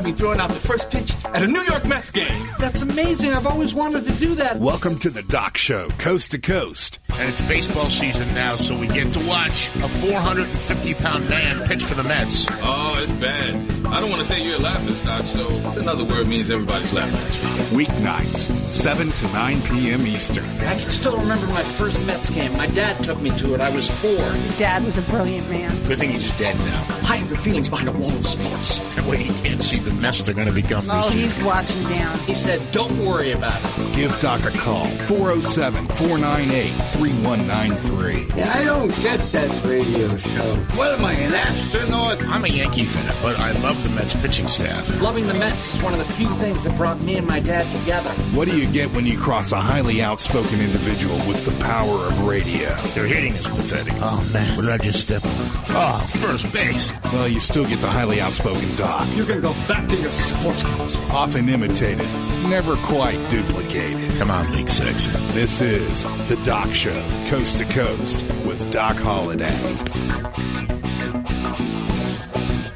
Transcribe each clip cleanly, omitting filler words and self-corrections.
me throwing out the first pitch at a New York Mets game. That's amazing. I've always wanted to do that. Welcome to the Doc Show, coast to coast. And it's baseball season now, so we get to watch a 450-pound man pitch for the Mets. Oh, it's bad. I don't want to say you're a laughing stock, so it's another word means everybody's laughing at you. Weeknights, 7 to 9 p.m. Eastern. I can still remember my first Mets game. My dad took me to it. I was 4. Dad was a brilliant man. Good thing he's dead now. Hiding your feelings behind a wall of sports. That way he can't see the mess they're going to become Oh, this year. he's watching down. He said, don't worry about it. Give Doc a call, 407-498-3193. Yeah, I don't get that radio show. What am I, an astronaut? I'm a Yankee fan, but I love the Mets pitching staff. Loving the Mets is one of the few things that brought me and my dad together. What do you get when you cross a highly outspoken individual with the power of radio? Their hitting is pathetic. Oh, man, what did I just step on? Oh, first base. Well, you still get the highly outspoken Doc. You can go back to your sports games. Often imitated, never quite duplicated. Come on, League 6. This is The Doc Show, coast to coast, with Doc Holliday.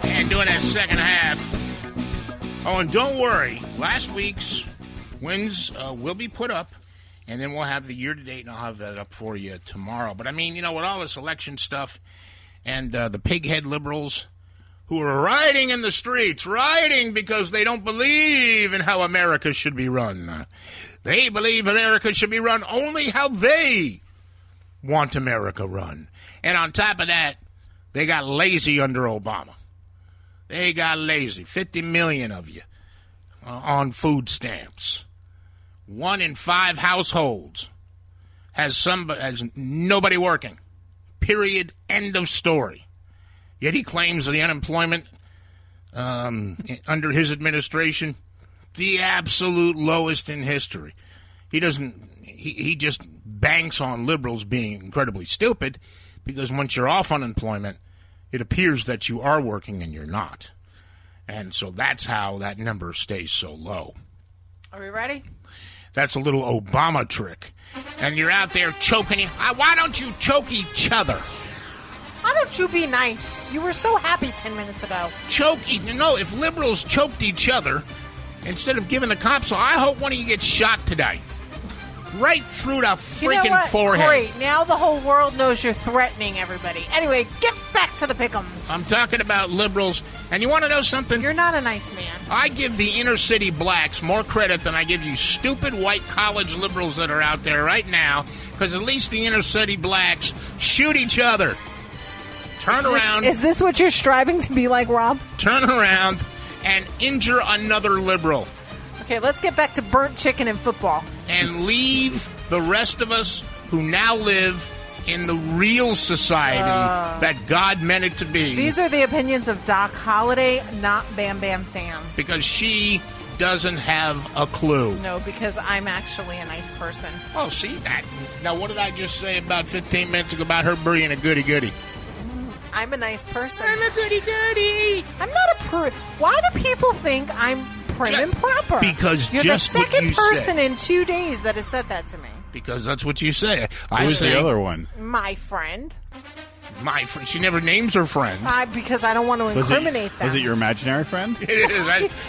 And doing that second half. Oh, and don't worry, last week's wins will be put up, and then we'll have the year-to-date, and I'll have that up for you tomorrow. But, I mean, you know, with all this election stuff and the pighead liberals who are rioting in the streets, rioting because they don't believe in how America should be run. They believe America should be run only how they want America run. And on top of that, they got lazy under Obama. They got lazy. 50 million of you on food stamps. 1 in 5 households has nobody working. Period. End of story. Yet he claims the unemployment under his administration, the absolute lowest in history. He just banks on liberals being incredibly stupid because once you're off unemployment, it appears that you are working and you're not. And so that's how that number stays so low. Are we ready? That's a little Obama trick. And you're out there choking. Why don't you choke each other? Why don't you be nice? You were so happy 10 minutes ago. If liberals choked each other instead of giving the cops, I hope one of you gets shot today. Right through the freaking forehead. Great. Now the whole world knows you're threatening everybody. Anyway, get back to the pick'ems. I'm talking about liberals. And you want to know something? You're not a nice man. I give the inner city blacks more credit than I give you stupid white college liberals that are out there right now, because at least the inner city blacks shoot each other. Turn around. Is this what you're striving to be like, Rob? Turn around and injure another liberal. Okay, let's get back to burnt chicken and football. And leave the rest of us who now live in the real society that God meant it to be. These are the opinions of Doc Holliday, not Bam Bam Sam. Because she doesn't have a clue. No, because I'm actually a nice person. Oh, see that? Now, what did I just say about 15 minutes ago about her being a goody-goody? I'm a nice person. I'm a goody-goody. I'm not a prude. Why do people think I'm prim and proper? Because you're just the second what you person said. in 2 days that has said that to me. Because that's what you say. Who's the other one? My friend. My friend. She never names her friend. Because I don't want to incriminate them. Was it your imaginary friend? It is.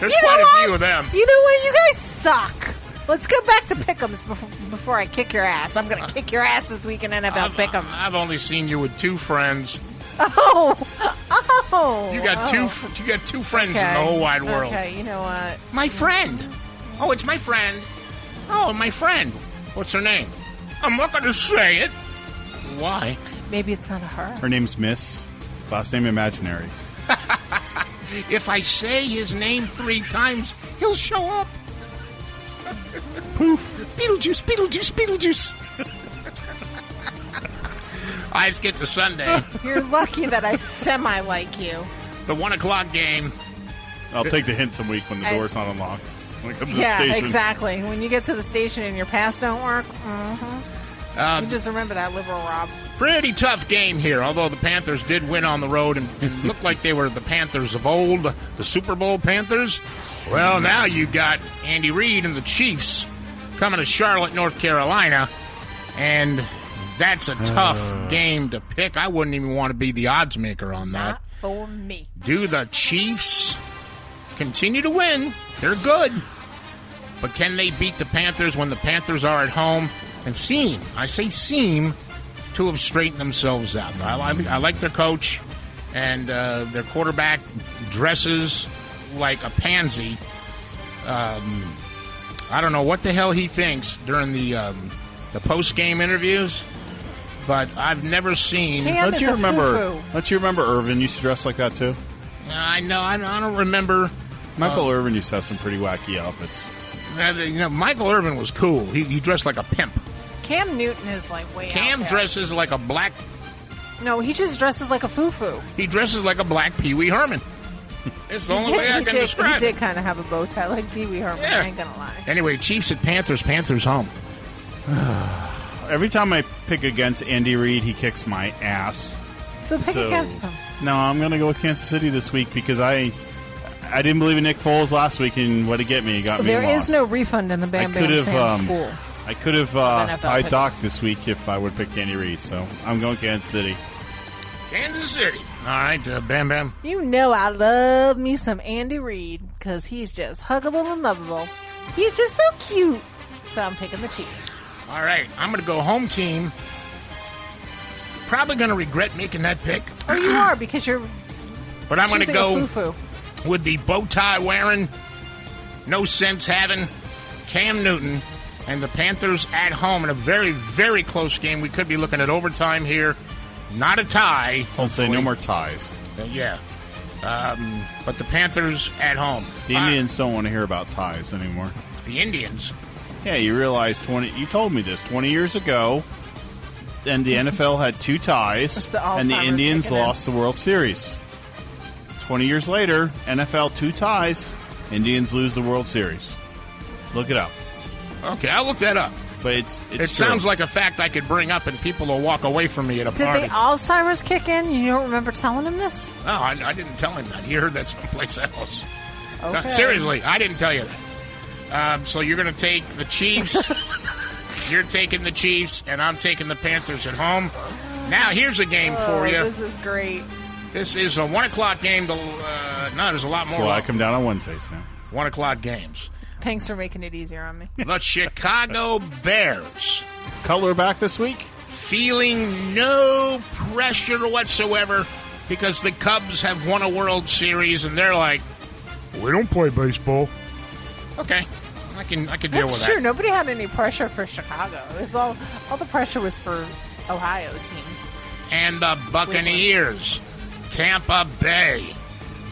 There's quite a few of them. You know what? You guys suck. Let's go back to pick'ems before I kick your ass. I'm going to kick your ass this week in NFL pick'ems. I've only seen you with 2 friends. Oh. You got two friends in the whole wide world. Okay, you know what? My friend. Oh, it's my friend. Oh, my friend. What's her name? I'm not going to say it. Why? Maybe it's not her. Her name's Miss. Last name imaginary. If I say his name 3 times, he'll show up. Poof. Beetlejuice, Beetlejuice, Beetlejuice. Let's get to Sunday. You're lucky that I semi-like you. The 1 o'clock game. I'll take the hint some week when the door's not unlocked. When it comes to the station. Exactly. When you get to the station and your pass don't work, you just remember that, liberal Rob. Pretty tough game here, although the Panthers did win on the road and looked like they were the Panthers of old, the Super Bowl Panthers. Well, now you got Andy Reid and the Chiefs coming to Charlotte, North Carolina, and that's a tough game to pick. I wouldn't even want to be the odds maker on that. Not for me. Do the Chiefs continue to win. They're good. But can they beat the Panthers when the Panthers are at home and seem to have straightened themselves out? I like their coach, and their quarterback dresses like a pansy. I don't know what the hell he thinks during the post-game interviews, but I've never seen... Don't you remember Irvin used to dress like that, too? I know. I don't remember. Michael Irvin used to have some pretty wacky outfits. Michael Irvin was cool. He dressed like a pimp. Cam Newton is like way out Cam there. dresses like a black... No, he just dresses like a foo-foo. He dresses like a black Pee Wee Herman. It's the only way I can describe He it. did kind of have a bow tie like Pee Wee Herman, I ain't gonna lie. Anyway, Chiefs at Panthers. Panthers home. Every time I pick against Andy Reid, he kicks my ass. So pick against him. No, I'm going to go with Kansas City this week because I didn't believe in Nick Foles last week, and what did he get me? He got me There lost. is no refund in the Bam Bam Sam school. I could have tied Doc this week if I would pick Andy Reid, so I'm going Kansas City. Kansas City. All right, Bam Bam. You know I love me some Andy Reid because he's just huggable and lovable. He's just so cute. So I'm picking the Chiefs. All right, I'm going to go home team. Probably going to regret making that pick. Oh, you are because you're. But I'm going to go foo-foo. with the bow tie wearing, no sense having Cam Newton and the Panthers at home in a very, very close game. We could be looking at overtime here. Not a tie. I'll say no more ties. Yeah. But the Panthers at home. The Indians don't want to hear about ties anymore. The Indians? Yeah, you realize you told me this 20 years ago, and the NFL had 2 ties, and the Indians lost the World Series. 20 years later, NFL 2 ties, Indians lose the World Series. Look it up. Okay, I'll look that up. But it sounds like a fact I could bring up and people will walk away from me at a Did party. the Alzheimer's kick in? You don't remember telling him this? No, I didn't tell him that. He heard that someplace else. Okay. No, seriously, I didn't tell you that. So you're going to take the Chiefs. You're taking the Chiefs, and I'm taking the Panthers at home. Now, here's a game for you. This is great. This is a 1 o'clock game. No, there's a lot more. Well, I come down on Wednesdays now. 1 o'clock games. Thanks for making it easier on me. The Chicago Bears. Cutler back this week? Feeling no pressure whatsoever because the Cubs have won a World Series, and they're like, we don't play baseball. Okay, I can deal with that. That's true. Nobody had any pressure for Chicago. It was all the pressure was for Ohio teams. And the Buccaneers, Tampa Bay.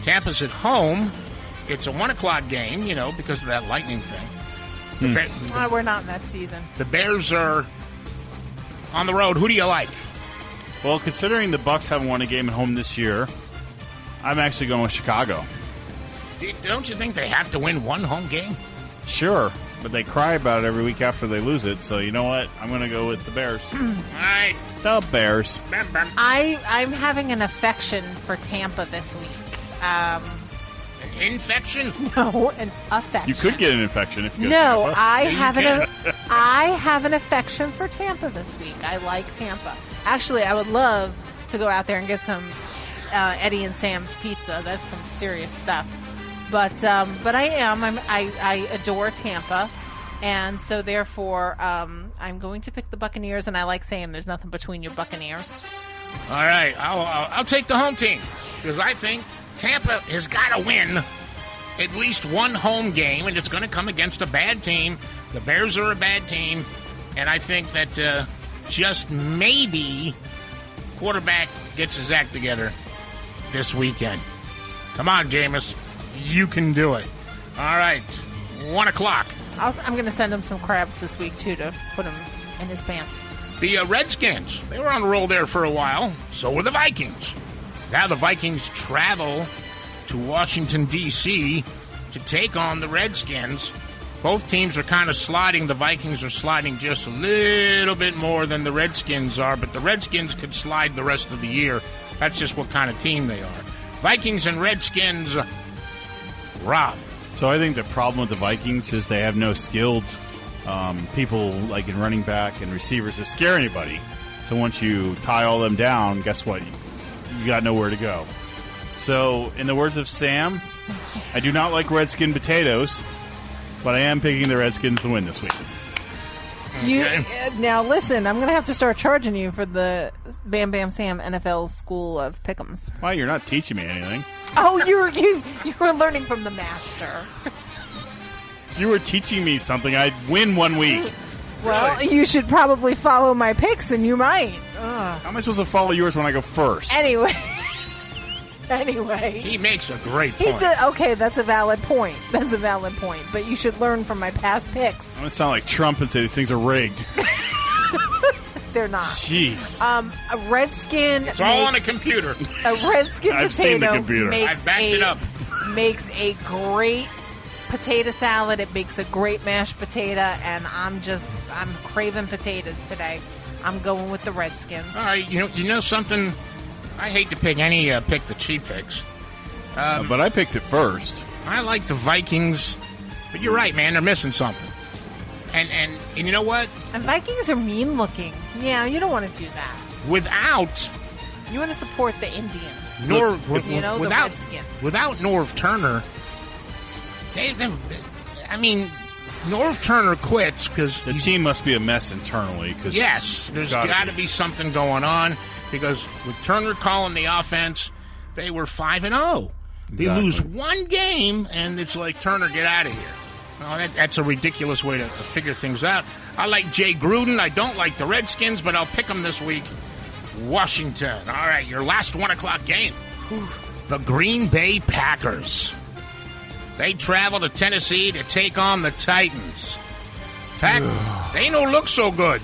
Tampa's at home. It's a 1 o'clock game, because of that lightning thing. We're not in that season. The Bears are on the road. Who do you like? Well, considering the Bucs haven't won a game at home this year, I'm actually going with Chicago. Don't you think they have to win one home game? Sure, but they cry about it every week after they lose it. So you know what? I'm going to go with the Bears. All right. The Bears. I'm having an affection for Tampa this week. Infection? No, an affection. You could get an infection if you go No, to Tampa. I have an affection for Tampa this week. I like Tampa. Actually, I would love to go out there and get some Eddie and Sam's pizza. That's some serious stuff. But I adore Tampa, and so therefore I'm going to pick the Buccaneers. And I like saying there's nothing between your Buccaneers. All right, I'll take the home team because I think Tampa has got to win at least one home game, and it's going to come against a bad team. The Bears are a bad team, and I think that just maybe quarterback gets his act together this weekend. Come on, Jameis. You can do it. All right, 1 o'clock. I'm going to send him some crabs this week, too, to put him in his pants. The Redskins, they were on a roll there for a while. So were the Vikings. Now the Vikings travel to Washington, D.C. to take on the Redskins. Both teams are kind of sliding. The Vikings are sliding just a little bit more than the Redskins are, but the Redskins could slide the rest of the year. That's just what kind of team they are. Vikings and Redskins, Rob. So I think the problem with the Vikings is they have no skilled people like in running back and receivers to scare anybody. So once you tie all them down, guess what? You got nowhere to go. So, in the words of Sam, I do not like Redskin potatoes, but I am picking the Redskins to win this week. Now listen, I'm going to have to start charging you for the Bam Bam Sam NFL School of Pick'ems. Why, you're not teaching me anything. Oh, you were learning from the master. You were teaching me something. I'd win one week. Well, really? You should probably follow my picks, and you might. How am I supposed to follow yours when I go first? Anyway. He makes a great point. Okay, that's a valid point. But you should learn from my past picks. I'm going to sound like Trump and say these things are rigged. They're not. Jeez. A Redskin... It's all on a computer. A Redskin I've seen the potato computer. I've backed it up. Makes a great potato salad. It makes a great mashed potato, and I'm craving potatoes today. I'm going with the Redskins. All right, you know something? I hate to pick the cheap picks. But I picked it first. I like the Vikings, but you're right, man. They're missing something. And you know what? And Vikings are mean looking. Yeah, you don't want to do that. You want to support the Indians. The Redskins. Without Norv Turner, Norv Turner quits because the team must be a mess internally. Yes, there's got to be something going on. Because with Turner calling the offense, they were 5-0. They lose one game, and it's like, Turner, get out of here. Well, that's a ridiculous way to figure things out. I like Jay Gruden. I don't like the Redskins, but I'll pick them this week. Washington. All right, your last 1 o'clock game. The Green Bay Packers. They travel to Tennessee to take on the Titans. They don't look so good.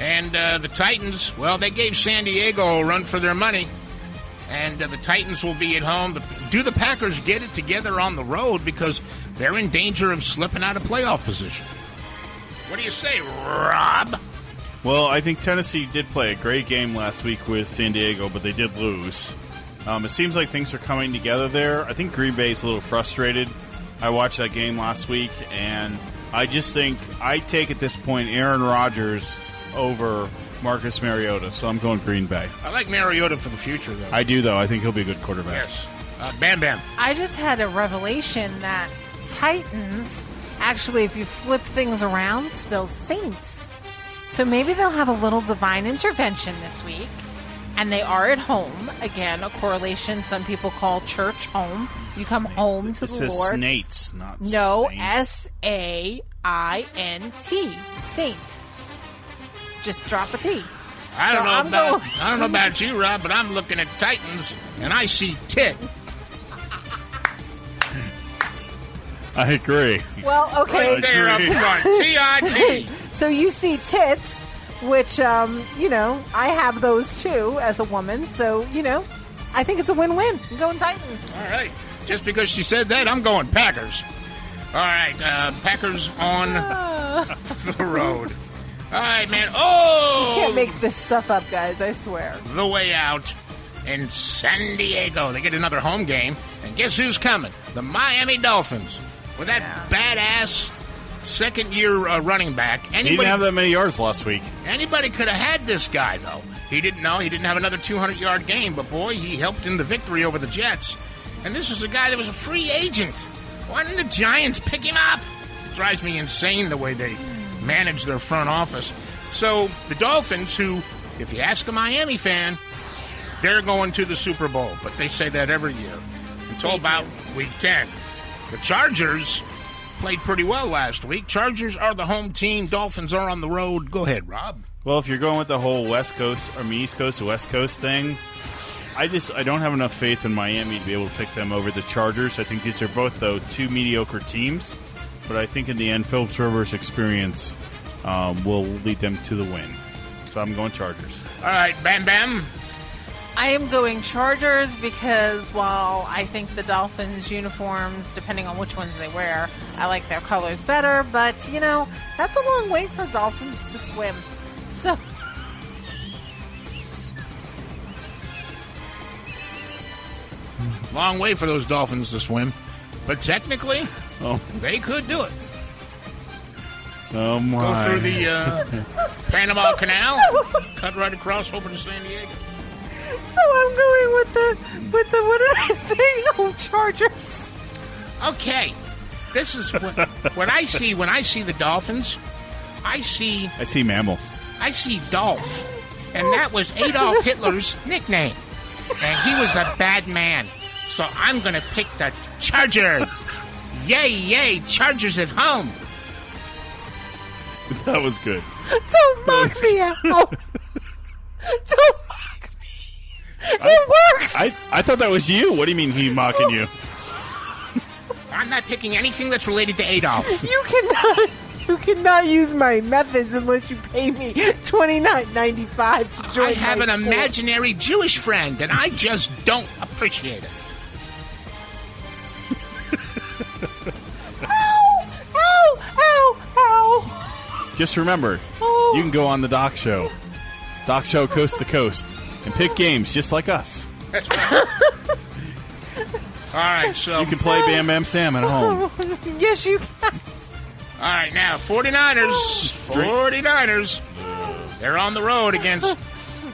And the Titans, well, they gave San Diego a run for their money. And the Titans will be at home. Do the Packers get it together on the road? Because they're in danger of slipping out of playoff position. What do you say, Rob? Well, I think Tennessee did play a great game last week with San Diego, but they did lose. It seems like things are coming together there. I think Green Bay's a little frustrated. I watched that game last week, and I just think I take at this point Aaron Rodgers over Marcus Mariota, so I'm going Green Bay. I like Mariota for the future, though. I do, though. I think he'll be a good quarterback. Yes. Bam Bam. I just had a revelation that Titans, actually, if you flip things around, spells Saints. So maybe they'll have a little divine intervention this week. And they are at home. Again, a correlation some people call church home. You come home to the Lord. Snates, not No, Saints. S-A-I-N-T. Saint. Just drop a T. I don't know about you, Rob, but I'm looking at Titans and I see tit. I agree. Well, okay. Right there up front. T-I-T. So you see tits, which, I have those too as a woman. So, I think it's a win-win. I'm going Titans. All right. Just because she said that, I'm going Packers. All right. Packers on the road. All right, man. Oh! You can't make this stuff up, guys. I swear. The way out in San Diego. They get another home game. And guess who's coming? The Miami Dolphins. With that badass second-year running back. He didn't have that many yards last week. Anybody could have had this guy, though. He didn't know. He didn't have another 200-yard game. But, boy, he helped in the victory over the Jets. And this was a guy that was a free agent. Why didn't the Giants pick him up? It drives me insane the way they manage their front office. So the Dolphins, who, if you ask a Miami fan, they're going to the Super Bowl. But they say that every year until about week 10. The Chargers played pretty well last week. Chargers are the home team. Dolphins are on the road. Go ahead, Rob. Well, if you're going with the whole West Coast, East Coast to West Coast thing, I don't have enough faith in Miami to be able to pick them over the Chargers. I think these are both, though, two mediocre teams. But I think in the end, Phillips Rivers' experience will lead them to the win. So I'm going Chargers. All right, Bam Bam. I am going Chargers because while I think the Dolphins' uniforms, depending on which ones they wear, I like their colors better. But, that's a long way for Dolphins to swim. So... Long way for those Dolphins to swim. But technically, they could do it. Oh, my. Go through the Panama Canal, cut right across over to San Diego. So I'm going with the what did I say? Oh, Chargers. Okay. This is what I see when I see the Dolphins. I see mammals. I see Dolph. And that was Adolf Hitler's nickname. And he was a bad man. So I'm going to pick the Chargers. Yay, yay, Chargers at home. That was good. Don't mock me out. Don't mock me. It works. I thought that was you. What do you mean he's mocking you? I'm not picking anything that's related to Adolf. You cannot use my methods unless you pay me $29.95 to join. I have my an school. imaginary Jewish friend, and I just don't appreciate it. Ow! Just remember, Oh. you can go on the Doc Show. Doc Show Coast to Coast. And pick games just like us. That's right. All right, so You can play Bam Bam Sam at home. Yes, you can. all right, now 49ers. 49ers. They're on the road against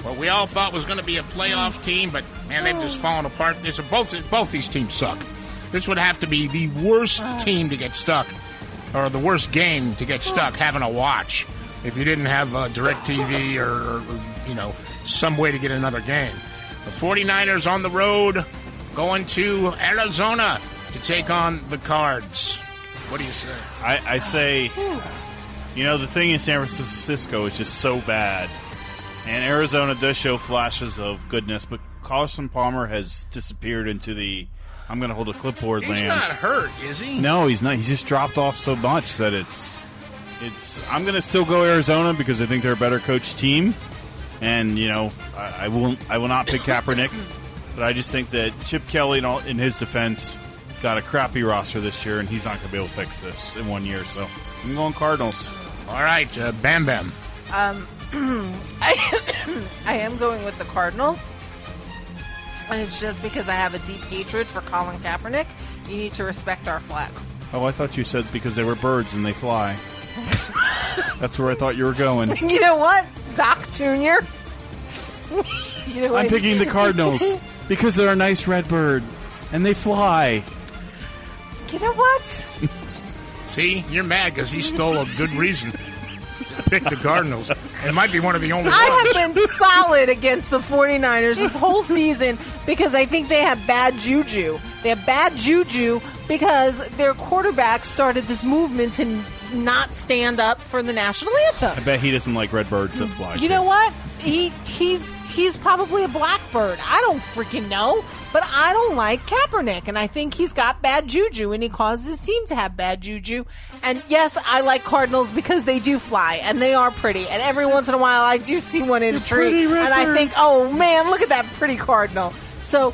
what we all thought was going to be a playoff team, but man, they've just fallen apart. Both these teams suck. This would have to be the worst team to get stuck, or the worst game to get stuck having to watch if you didn't have DirecTV or some way to get another game. The 49ers on the road going to Arizona to take on the Cards. What do you say? I say, the thing in San Francisco is just so bad. And Arizona does show flashes of goodness, but Carson Palmer has disappeared into the I'm going to hold a clipboard He's land. not hurt, is he? No, he's not. He's just dropped off so much that it's. I'm going to still go Arizona because I think they're a better coached team. And, I will not pick Kaepernick. But I just think that Chip Kelly, in his defense, got a crappy roster this year, and he's not going to be able to fix this in 1 year. So I'm going Cardinals. All right, Bam Bam. I am going with the Cardinals. And it's just because I have a deep hatred for Colin Kaepernick. You need to respect our flag. Oh, I thought you said because they were birds and they fly. That's where I thought you were going. You know what, Doc Jr.? I'm picking the Cardinals because they're a nice red bird and they fly. You know what? See, you're mad because he stole a good reason to pick the Cardinals. It might be one of the only ones. I have been solid against the 49ers this whole season because I think they have bad juju. They have bad juju because their quarterback started this movement to not stand up for the national anthem. I bet he doesn't like red birds that fly. You know what? He's probably a blackbird. I don't freaking know. But I don't like Kaepernick, and I think he's got bad juju, and he caused his team to have bad juju. And yes, I like Cardinals because they do fly, and they are pretty. And every once in a while, I do see one in a tree, and I think, oh man, look at that pretty cardinal. So,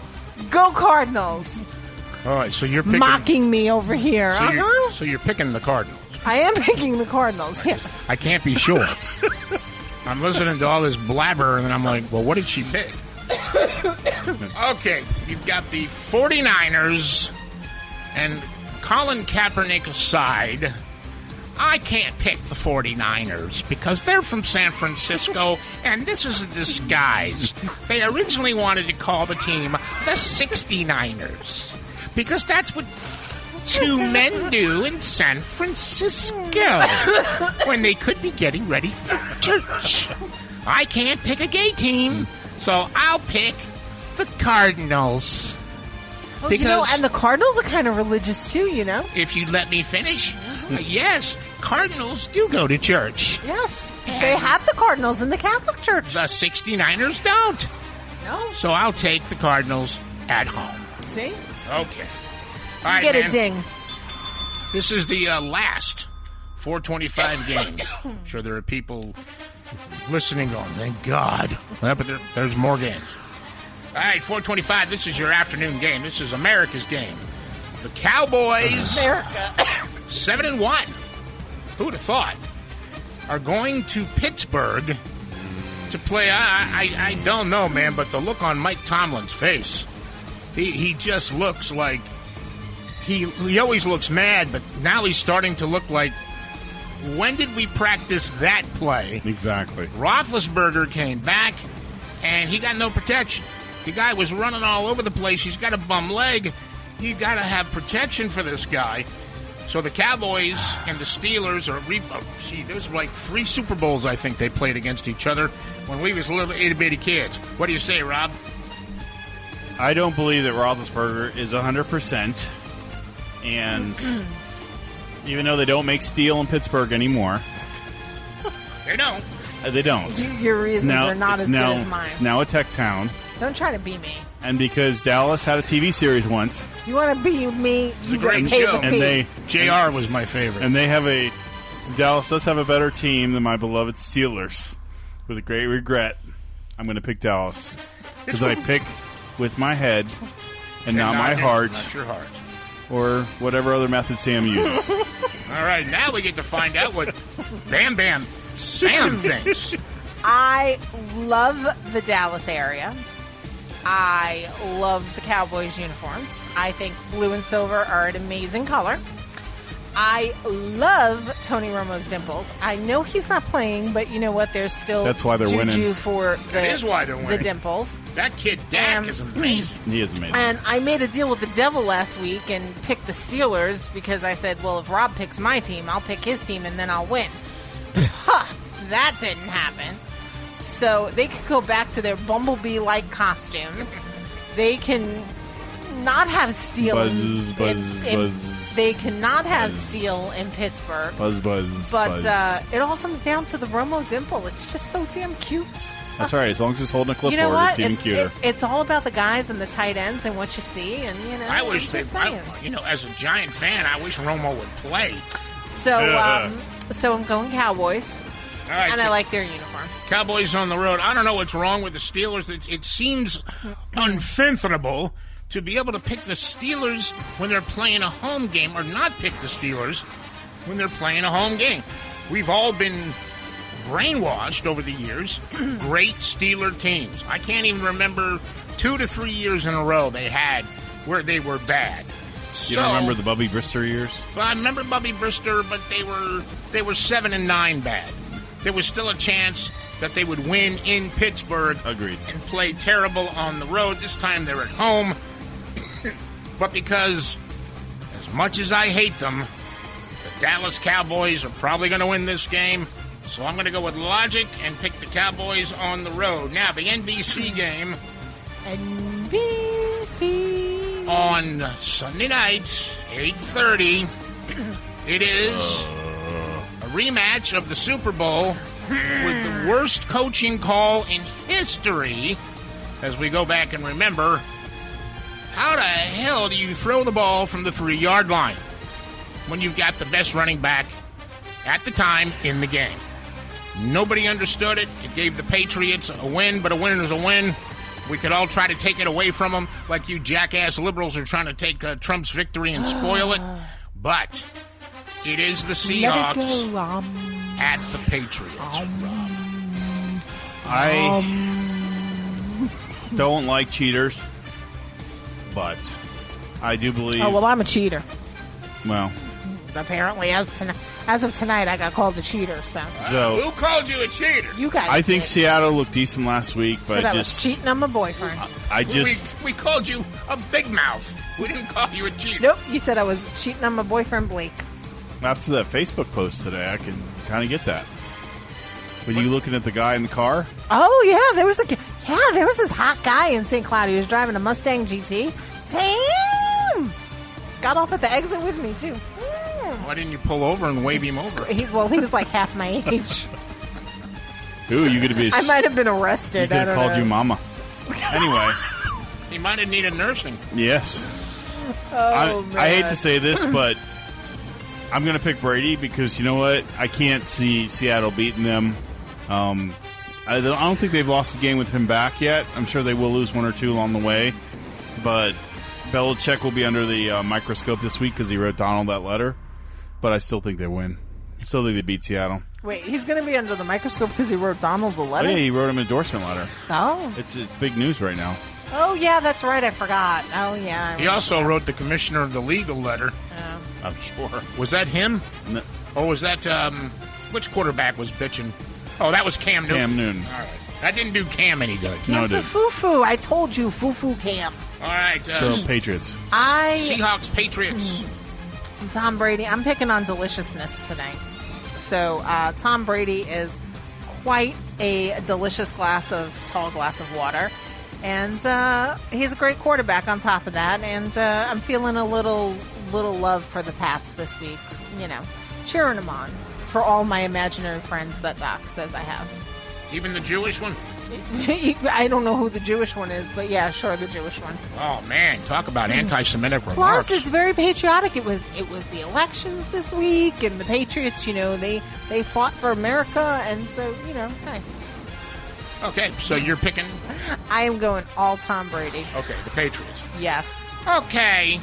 go Cardinals. All right, so you're picking, mocking me over here. So you're picking the Cardinals. I am picking the Cardinals. Yeah. I can't be sure. I'm listening to all this blabber, and then I'm like, well, what did she pick? Okay, you've got the 49ers, and Colin Kaepernick aside, I can't pick the 49ers because they're from San Francisco, and this is a disguise. They originally wanted to call the team the 69ers because that's what two men do in San Francisco when they could be getting ready for church. I can't pick a gay team, so I'll pick the Cardinals. Well, and the Cardinals are kind of religious too, If you let me finish, yes, Cardinals do go to church. Yes, they have the Cardinals in the Catholic Church. The 69ers don't. No. So I'll take the Cardinals at home. See? Okay. All right, Get man. a ding. This is the last 425 game. I'm sure there are people listening going, thank God. Well, but there's more games. All right, 425, this is your afternoon game. This is America's game. The Cowboys, America. 7-1. Who would have thought? Are going to Pittsburgh to play. I don't know, man, but the look on Mike Tomlin's face, he just looks like he always looks mad, but now he's starting to look like, when did we practice that play? Exactly. Roethlisberger came back, and he got no protection. The guy was running all over the place. He's got a bum leg. You got to have protection for this guy. So the Cowboys and the Steelers there's like 3 Super Bowls I think they played against each other when we was little itty-bitty kids. What do you say, Rob? I don't believe that Roethlisberger is 100%. And even though they don't make steel in Pittsburgh anymore. They don't. They don't. Your reasons are not as good as mine. It's now a tech town. Don't try to be me. And because Dallas had a TV series once. You want to be me, you great pay show. the fee. JR was my favorite. And Dallas does have a better team than my beloved Steelers. With a great regret, I'm going to pick Dallas. Because I pick with my head and not my heart. Not your heart. Or whatever other method Sam uses. All right, now we get to find out what Bam Bam Sam thinks. I love the Dallas area. I love the Cowboys uniforms. I think blue and silver are an amazing color. I love Tony Romo's dimples. I know he's not playing, but you know what? There's still that's why they're winning. For that is why they're winning. The dimples. That kid Dak is amazing. He is amazing. And I made a deal with the devil last week and picked the Steelers because I said, well, if Rob picks my team, I'll pick his team and then I'll win. That didn't happen. So they could go back to their Bumblebee-like costumes. They can not have steel They cannot have steel in Pittsburgh. But it all comes down to the Romo dimple. It's just so damn cute. That's right. As long as it's holding a clipboard, you know what? it's even cuter. It's all about the guys and the tight ends and what you see. And I wish as a Giant fan, I wish Romo would play. So, so I'm going Cowboys. All right, and I like their uniforms. Cowboys on the road. I don't know what's wrong with the Steelers. It seems unthinkable to be able to pick the Steelers when they're playing a home game or not pick the Steelers when they're playing a home game. We've all been brainwashed over the years. Great Steeler teams. I can't even remember 2 to 3 years in a row they had where they were bad. You don't remember the Bubby Brister years? Well, I remember Bubby Brister, but they were 7-9 bad. There was still a chance that they would win in Pittsburgh. Agreed. And play terrible on the road. This time they're at home. But because, as much as I hate them, the Dallas Cowboys are probably going to win this game. So I'm going to go with logic and pick the Cowboys on the road. Now, the NBC game. NBC. On Sunday night, 8:30. It is a rematch of the Super Bowl with the worst coaching call in history. As we go back and remember, how the hell do you throw the ball from the 3-yard line when you've got the best running back at the time in the game? Nobody understood it. It gave the Patriots a win, but a win is a win. We could all try to take it away from them like you jackass liberals are trying to take Trump's victory and spoil it. But it is the Seahawks at the Patriots. I don't like cheaters, but I do believe... Oh, well, I'm a cheater. Well... Apparently, as of tonight, I got called a cheater. So who called you a cheater? You guys. I think Seattle looked decent last week, but I was cheating on my boyfriend. We called you a big mouth. We didn't call you a cheater. Nope, you said I was cheating on my boyfriend Blake. After that Facebook post today, I can kind of get that. Were you looking at the guy in the car? Oh yeah, there was this hot guy in St. Cloud. He was driving a Mustang GT. Damn! Got off at the exit with me too. Why didn't you pull over and wave him over? He was like half my age. Ooh, you could be. I might have been arrested. He could have called you mama. Anyway, he might have needed nursing. Yes. Oh, man. I hate to say this, but I'm going to pick Brady because you know what? I can't see Seattle beating them. I don't think they've lost a game with him back yet. I'm sure they will lose 1 or 2 along the way, but Belichick will be under the microscope this week because he wrote Donald that letter. But I still think they win. I still think they beat Seattle. Wait, he's going to be under the microscope because he wrote Donald the letter? Oh, yeah, he wrote him an endorsement letter. Oh. It's big news right now. Oh, yeah, that's right. I forgot. Oh, yeah. He also wrote the commissioner of the legal letter. Oh. I'm sure. Was that him? No. Or was that, which quarterback was bitching? Oh, that was Cam Newton. Cam Newton. All right. That didn't do Cam any good. No, it didn't. Foo-foo. I told you, foo-foo Cam. All right. So, Patriots. Seahawks, Patriots. Tom Brady. I'm picking on deliciousness tonight. So, Tom Brady is quite a delicious tall glass of water. And he's a great quarterback on top of that. And I'm feeling a little love for the Pats this week. You know, cheering them on for all my imaginary friends that Doc says I have. Even the Jewish one? I don't know who the Jewish one is, but yeah, sure, the Jewish one. Oh man, talk about anti-Semitic Plus, remarks. it's very patriotic. It was the elections this week, and the Patriots, you know, they fought for America, and so, you know, hey. Okay, so you're picking? I am going all Tom Brady. Okay, the Patriots. Yes. Okay.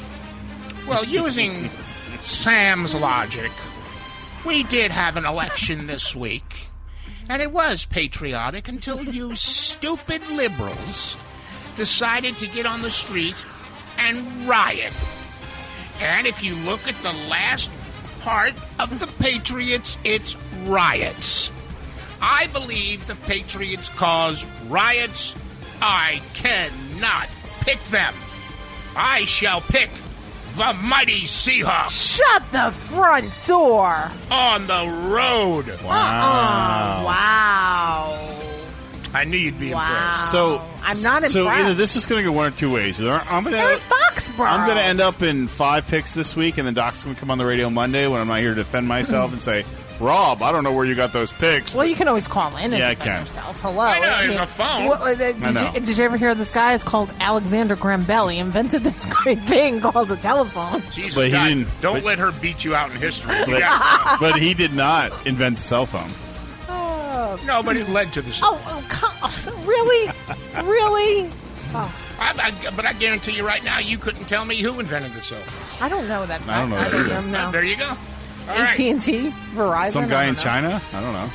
Well, using Sam's logic, we did have an election this week. And it was patriotic until you stupid liberals decided to get on the street and riot. And if you look at the last part of the Patriots, it's riots. I believe the Patriots cause riots. I cannot pick them. I shall pick the mighty Seahawks. Shut the front door. On the road. Wow. Wow. I knew you'd be impressed. So I'm not impressed. So either this is going to go one or two ways. They're in Foxborough. I'm going to end up in 5 picks this week, and then Doc's going to come on the radio Monday when I'm not here to defend myself and say, Rob, I don't know where you got those picks. Well, you can always call in and defend yourself. Hello. I know, there's a phone. Did you ever hear of this guy? It's called Alexander Graham Bell. He invented this great thing called a telephone. Jesus, But he God, didn't- don't but- let her beat you out in history. But he did not invent the cell phone. No, but it led to the cell phone. Really? Really? Oh. But I guarantee you right now, you couldn't tell me who invented the cell phone. I don't know that. I don't know that either. know. There you go. All right. AT&T, Verizon. Some guy I in don't know. China? I don't know.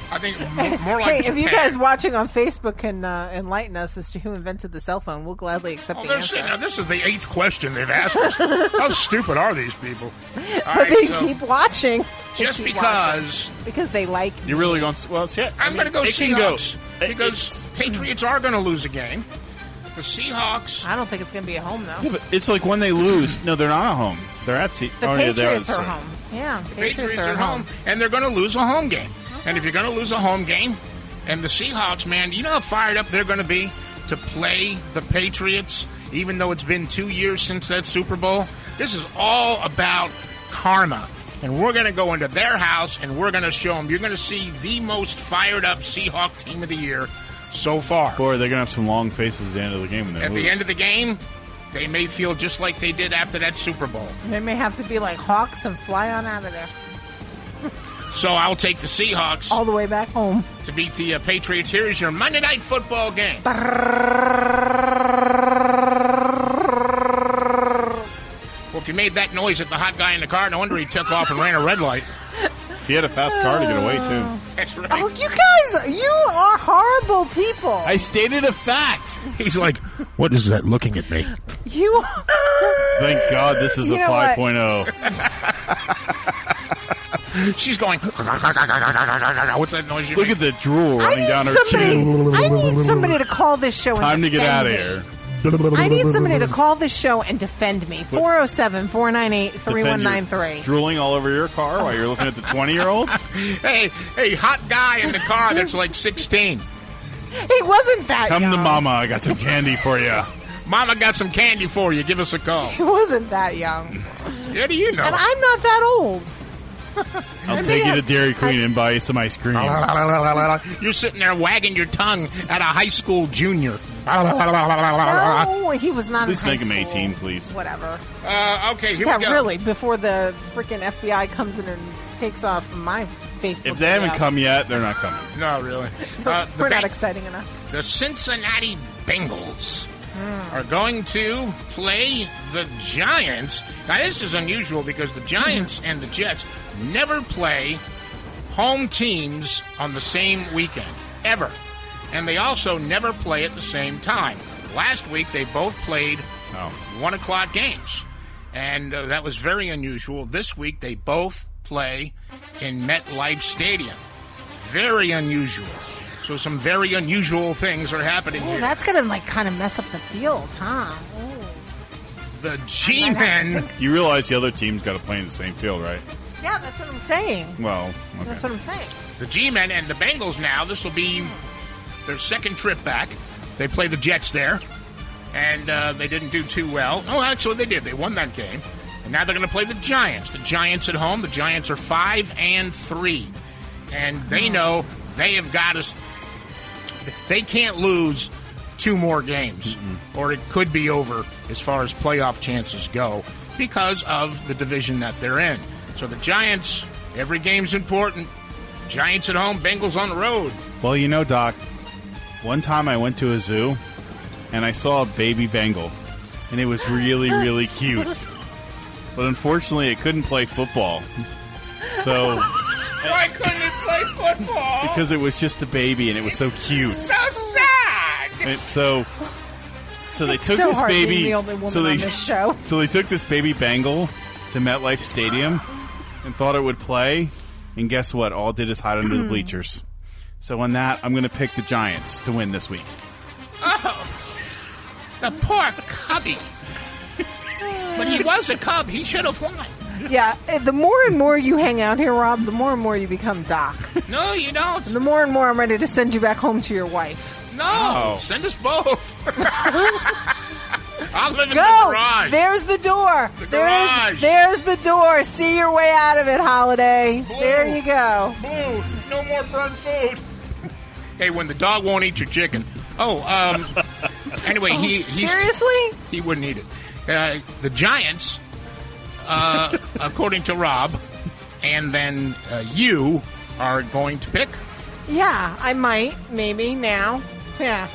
I think more like Hey, Japan. if you guys watching on Facebook can enlighten us as to who invented the cell phone, we'll gladly accept the answer. Now, this is the 8th question they've asked us. How stupid are these people? All But right, they so keep watching. just They keep because watching. Because they like me. You're really going to... Well, it's I'm going to go it can go. Seahawks because Patriots are going to lose a game. The Seahawks. I don't think it's going to be a home, though. Yeah, but it's like when they lose... No, they're not at home. They're at... The yeah, Patriots are home. Yeah, The Patriots are home, and they're going to lose a home game. And if you're going to lose a home game, and the Seahawks, man, you know how fired up they're going to be to play the Patriots, even though it's been 2 years since that Super Bowl? This is all about karma. And we're going to go into their house, and we're going to show them. You're going to see the most fired up Seahawk team of the year so far. Boy, they're going to have some long faces at the end of the game. When they At lose. the end of the game, they may feel just like they did after that Super Bowl. They may have to be like hawks and fly on out of there. So I'll take the Seahawks All the way back home. to beat the Patriots. Here's your Monday Night Football game. Well, if you made that noise at the hot guy in the car, no wonder he took off and ran a red light. He had a fast car to get away, too. That's right. Oh, you guys, you are horrible people. I stated a fact. He's like, what is that looking at me? You. Thank God this is You a know what? 5.0. She's going, what's that noise you Look make? at the drool running down her chin. I need somebody to call this show. Time and to get defend out of me. here. I need somebody to call this show and defend me. 407-498-3193. Drooling all over your car while you're looking at the 20-year-olds? Hey, hot guy in the car that's like 16. He wasn't that Come young. to Mama. I got some candy for you. Mama got some candy for you. Give us a call. He wasn't that young. Yeah, do you know? And I'm not that old. I'll take you to Dairy Queen and buy you some ice cream. You're sitting there wagging your tongue at a high school junior. Oh, he was not At least in high make him school. 18, please. Whatever. Okay, here Yeah, we go. really, before the freaking FBI comes in and takes off my Facebook. If they haven't account. come yet, they're not coming. No, really. We're not exciting enough. The Cincinnati Bengals are going to play the Giants. Now, this is unusual because the Giants and the Jets never play home teams on the same weekend, ever. And they also never play at the same time. Last week, they both played 1 o'clock games. And that was very unusual. This week, they both play in MetLife Stadium. Very unusual. So some very unusual things are happening here. That's going to, kind of mess up the field, huh? Ooh. The G-Men... You realize the other team's got to play in the same field, right? Yeah, that's what I'm saying. Well, okay. That's what I'm saying. The G-Men and the Bengals now, this will be their second trip back. They played the Jets there, and they didn't do too well. Oh, actually, they did. They won that game. And now they're going to play the Giants. The Giants at home. The Giants are 5-3. And they know they have got to... They can't lose 2 more games, or it could be over as far as playoff chances go because of the division that they're in. So the Giants, every game's important. Giants at home, Bengals on the road. Well, Doc, one time I went to a zoo, and I saw a baby Bengal, and it was really, really cute. But unfortunately, it couldn't play football. So... Why couldn't it play football? Because it was just a baby, and it was so cute. So sad! And so they took so this hard baby... being the only woman on this show. So they took this baby Bengal to MetLife Stadium and thought it would play, and guess what? All it did is hide under the bleachers. So on that, I'm going to pick the Giants to win this week. Oh, the poor cubby. But he was a cub. He should have won. Yeah, the more and more you hang out here, Rob, the more and more you become Doc. No, you don't. The more and more I'm ready to send you back home to your wife. No, send us both. I'll live in Go! the garage. There's the door. The garage. There's the door. See your way out of it, Holiday. Blue. There you go. Blue. No more burnt food. Hey, when the dog won't eat your chicken. Anyway, he's seriously? He wouldn't eat it. The Giants, according to Rob, and then you are going to pick? Yeah, I might. Maybe now. Yeah.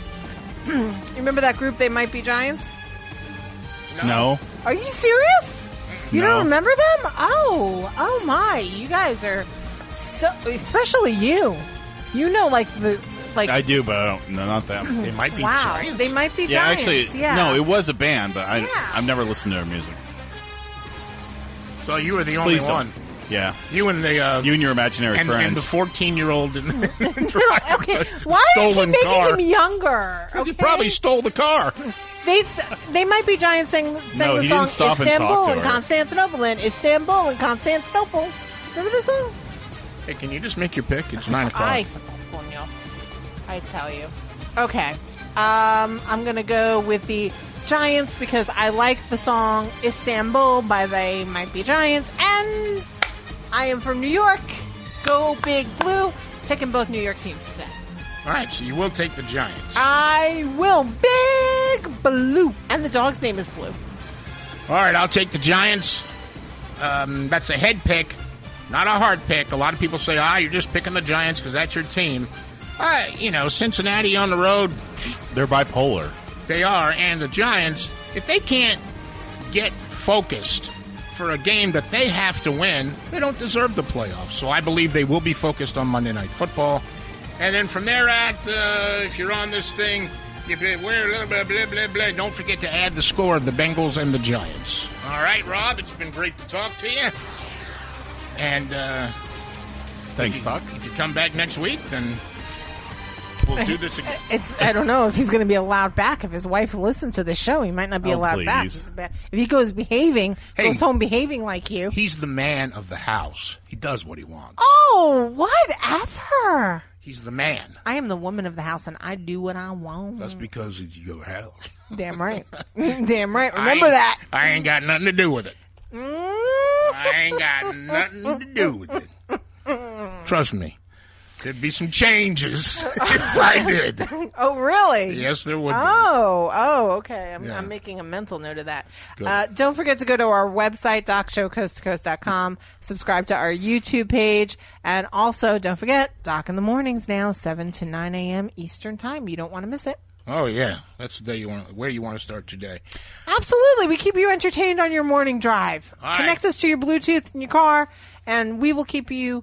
You remember that group, They Might Be Giants? No. Are you serious? You No. don't remember them? Oh my! You guys are so, especially you. You know, I do, but I don't. No, not them. They might be wow, Giants. They might be Yeah, Giants. actually, yeah. no, it was a band, but Yeah. I've never listened to their music. So you were the only Please one. don't. Yeah. You and the You and your imaginary and friends. the 14-year-old in the Okay, why do you keep stolen making car. him younger? Okay? He probably stole the car. They Might Be Giants sang No, the he song didn't stop and talk Istanbul to and her. Constantinople and Istanbul and Constantinople. Remember this song? Hey, can you just make your pick? It's 9 o'clock. I tell you. Okay. I'm going to go with the Giants because I like the song Istanbul by They Might Be Giants. And I am from New York. Go Big Blue. Picking both New York teams today. All right, so you will take the Giants. I will. Big Blue. And the dog's name is Blue. All right, I'll take the Giants. That's a head pick, not a hard pick. A lot of people say, you're just picking the Giants because that's your team. Cincinnati on the road. They're bipolar. They are, and the Giants, if they can't get focused for a game that they have to win, they don't deserve the playoffs. So I believe they will be focused on Monday Night Football. And then from there if you're on this thing, you blah, blah, blah, blah, blah, don't forget to add the score of the Bengals and the Giants. All right, Rob, it's been great to talk to you. And Thanks, Doc. If you come back next week, then we'll do this again. I don't know if he's going to be allowed back. If his wife listens to the show, he might not be allowed back. If he goes home behaving like you. He's the man of the house. He does what he wants. Oh, whatever. He's the man. I am the woman of the house, and I do what I want. That's because it's your house. Damn right. Damn right. Remember that. I ain't got nothing to do with it. I ain't got nothing to do with it. Trust me. There'd be some changes if I did. Oh, really? Yes, there would be. Oh, okay. Yeah. I'm making a mental note of that. Good. Don't forget to go to our website, DocShowCoastToCoast.com. Subscribe to our YouTube page. And also, don't forget, Doc in the Mornings now, 7 to 9 a.m. Eastern Time. You don't want to miss it. Oh, yeah. That's the day where you want to start today. Absolutely. We keep you entertained on your morning drive. All Connect right. us to your Bluetooth in your car, and we will keep you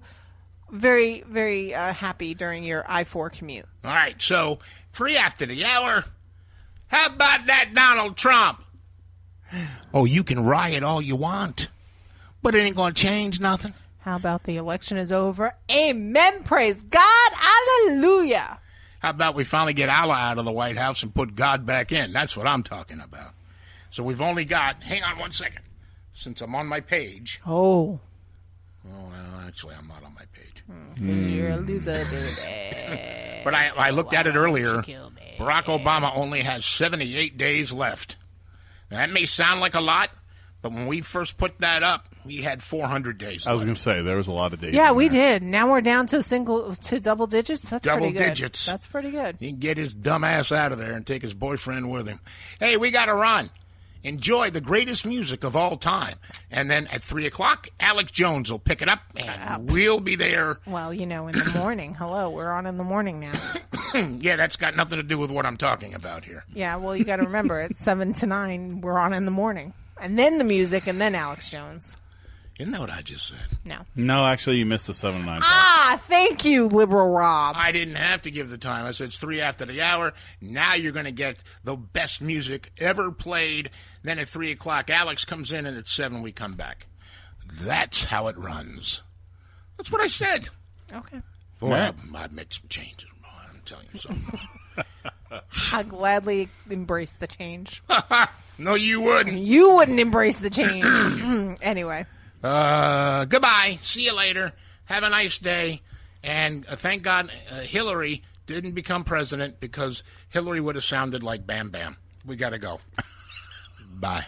very, very happy during your I-4 commute. All right, so free after the hour. How about that Donald Trump? Oh, you can riot all you want, but it ain't going to change nothing. How about the election is over? Amen. Praise God. Hallelujah. How about we finally get Allah out of the White House and put God back in? That's what I'm talking about. So we've only got, hang on 1 second, since I'm on my page. Oh, well, actually, I'm not on my page. You're a loser, baby. But I looked at it earlier. Barack Obama only has 78 days left. Now, that may sound like a lot, but when we first put that up, we had 400 days left. I was going to say, there was a lot of days. Yeah, we did. Now we're down to double digits. That's double pretty good. digits. That's pretty good. He can get his dumb ass out of there and take his boyfriend with him. Hey, we got to run. Enjoy the greatest music of all time. And then at 3 o'clock, Alex Jones will pick it up, and we'll be there. Well, in the morning. Hello, we're on in the morning now. Yeah, that's got nothing to do with what I'm talking about here. Yeah, well, you got to remember, it's 7 to 9, we're on in the morning. And then the music, and then Alex Jones. Isn't that what I just said? No, actually, you missed the 7 to 9 part. Ah, thank you, Liberal Rob. I didn't have to give the time. I said it's 3 after the hour. Now you're going to get the best music ever played. Then at 3 o'clock, Alex comes in, and at 7 we come back. That's how it runs. That's what I said. Okay. Boy, I'd make some changes. I'm telling you something. I'd gladly embrace the change. No, you wouldn't. You wouldn't embrace the change. Anyway. Goodbye. See you later. Have a nice day. And thank God Hillary didn't become president, because Hillary would have sounded like Bam Bam. We got to go. Bye.